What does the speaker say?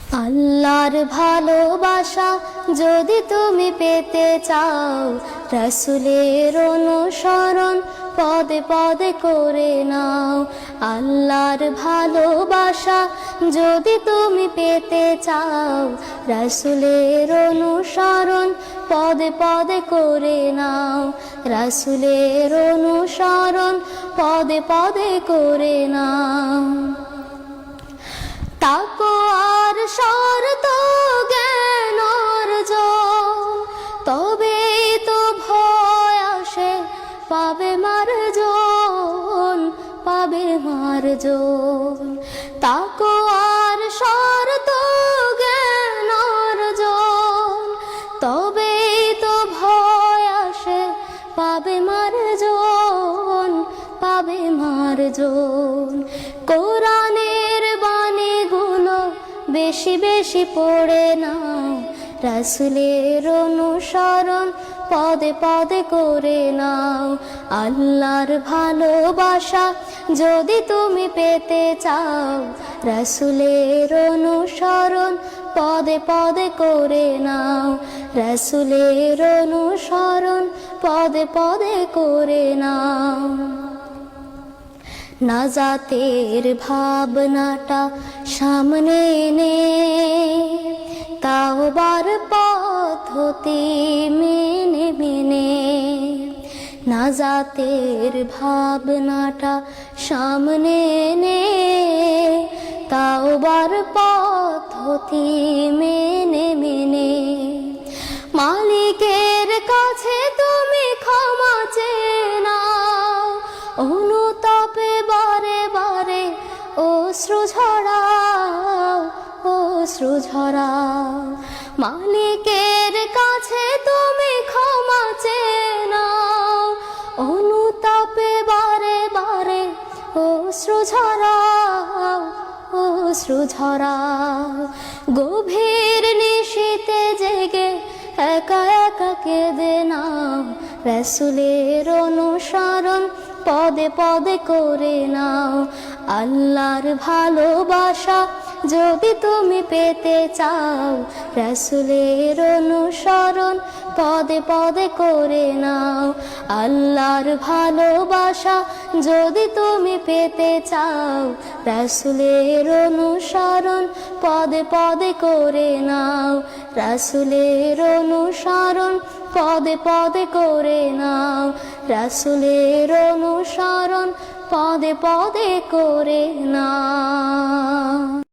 আল্লাহর ভালোবাসা যদি তুমি পেতে চাও, রাসূলের অনুসরণ পদে পদে করে নাও। আল্লাহর ভালোবাসা যদি তুমি পেতে চাও, রাসূলের অনুসরণ পদে পদে করে নাও। রাসূলের অনুসরণ পদে পদে করে নাও। তাকওয়ার শর্ত জ্ঞান অর্জন, তবেই তো ভয় আসে পাবে মার্জন, পাবে মার্জন। তাকওয়ার শর্ত জ্ঞান অর্জন, তবেই তো ভয় আসে পাবে মার্জন, পাবে মার্জন। কোরআনের বাণীগুলো বেশি বেশি পড়ে নাও, রাসূলের অনুসরণ পদে পদে করে নাও। আল্লাহর ভালোবাসা যদি তুমি পেতে চাও, রাসূলের অনুসরণ পদে পদে করে নাও। রাসূলের অনুসরণ পদে পদে করে নাও। নাজাতের ভাবনাটা সামনে এনে তাওবার পদ্ধতি মেনে মেনে, নাজাতের ভাবনাটা সামনে এনে তাওবার পদ্ধতি মেনে মেনে, মালিকের কাছে তুমি ক্ষমা চেয়ে নাও। অনুতাপে বারে বারে অশ্রু ঝরাও, অশ্রু ঝরাও। মালিকের কাছে তুমি ক্ষমা চেয়ে নাও। অনুতাপে বারে বারে অশ্রু ঝরাও, অশ্রু ঝরাও। গভীর নিশীথে জেগে একা একা কেঁদে নাও, রাসূলের অনুসরণ পদে পদে করে নাও। আল্লাহর ভালোবাসা যদি তুমি পেতে চাও, রাসূলের অনুসরণ পদে পদে করে নাও। আল্লাহর ভালোবাসা যদি তুমি পেতে চাও, রাসূলের অনুসরণ পদে পদে করে নাও। রাসূলের অনুসরণ পদে পদে করে নাও। রাসূলের অনুসরণ পদে পদে করে নাও।